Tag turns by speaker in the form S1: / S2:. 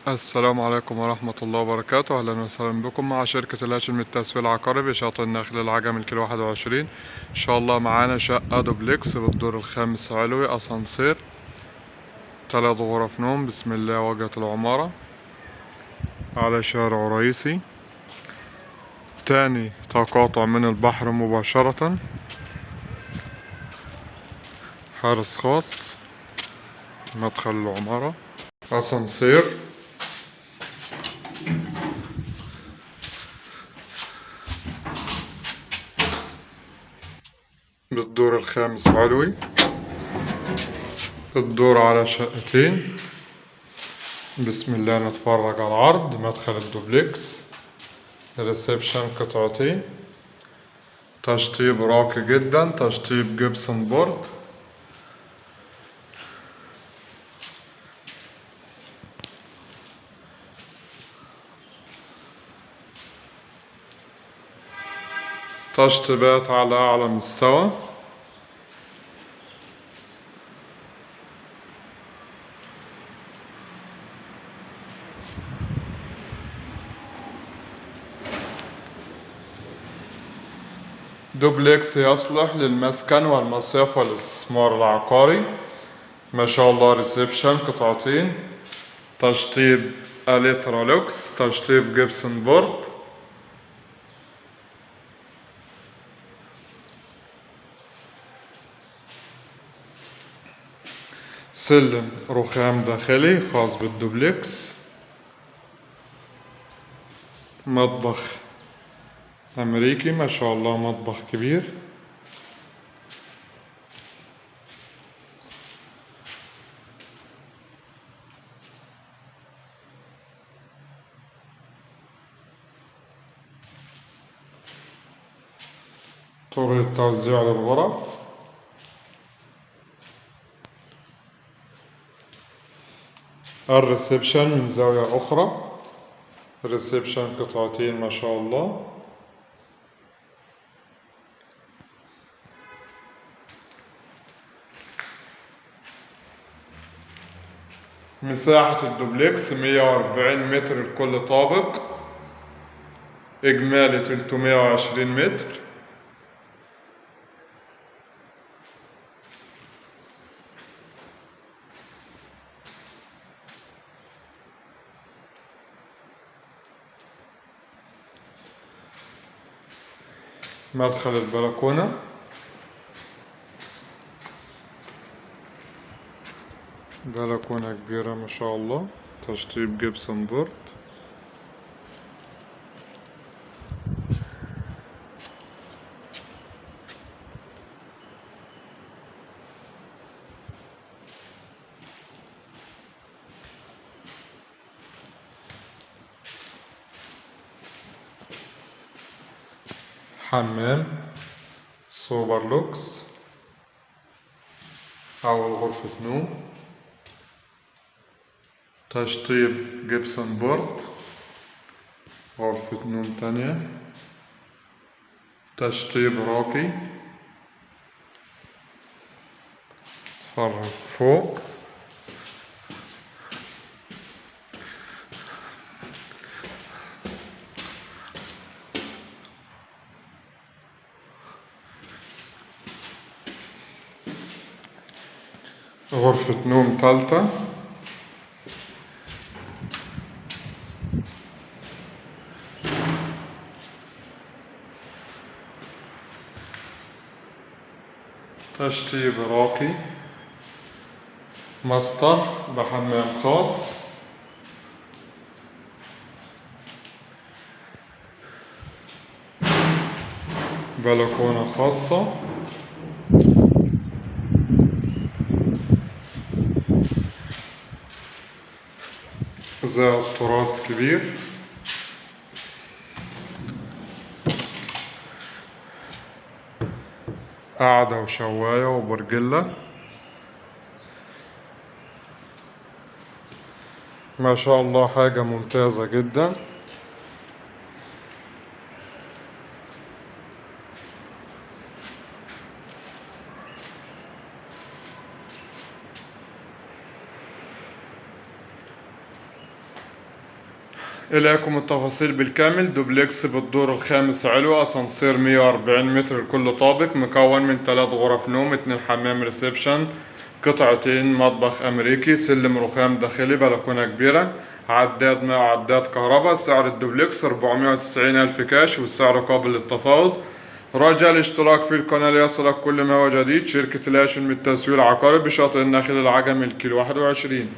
S1: السلام عليكم ورحمة الله وبركاته. أهلا وسهلا بكم مع شركة الهاشم للتسويق العقاري بشاطئ النخل العجمي الكيلو 21. إن شاء الله معانا شقة دوبلكس بالدور الخامس علوي، أسانسير، 3 غرف نوم. بسم الله. واجهة العمارة على شارع رئيسي، تاني تقاطع من البحر مباشرة، حارس خاص، مدخل العمارة، أسانسير، بالدور الخامس علوي، الدور على شقتين. بسم الله. نتفرج على العرض. مدخل الدوبلكس، ريسبشن قطعتين، تشطيب راقي جدا، تشطيب جبسون بورد، تشطيبات على أعلى مستوى. دوبلكس يصلح للمسكن والمصيف والاستثمار العقاري. ما شاء الله. ريسبشن قطعتين، تشطيب اليترولوكس، تشطيب جبسون بورد، سلم رخام داخلي خاص بالدوبلكس، مطبخ أمريكي. ما شاء الله، مطبخ كبير. طرق توزيع للغرف، الريسبشن من زاوية أخرى، ريسبشن قطعتين. ما شاء الله. مساحة الدوبلكس 140 متر لكل طابق، إجمالي 320 متر. مدخل البلكونة، بلكونة كبيرة ما شاء الله، تشطيب جبسون بورد. حمام سوبر لوكس، أول غرفة نوم، تشطيب جبسون بورد. غرفة نوم تانية، تشطيب راقي. اتفرج فوق، غرفة نوم تالتة، تشطيب راقي، ماستر بحمام خاص، بلكونة خاصة، زائد تراس كبير، قعدة وشواية وبرجلة. ما شاء الله، حاجة ممتازة جدا. إليكم التفاصيل بالكامل. دوبلكس بالدور الخامس علوي، أسانسير 140 متر لكل طابق، مكون من 3 غرف نوم، 2 حمام ريسبشن، قطعتين مطبخ أمريكي، سلم رخام داخلي، بلكونة كبيرة، عداد ماء وعداد كهرباء. سعر الدوبلكس 490 ألف كاش، والسعر قابل للتفاوض. رجاء الاشتراك في القناة ليصلك كل ما هو جديد. شركة الهاشم للتسويق العقاري بشاطئ النخيل العجمي الكيلو 21.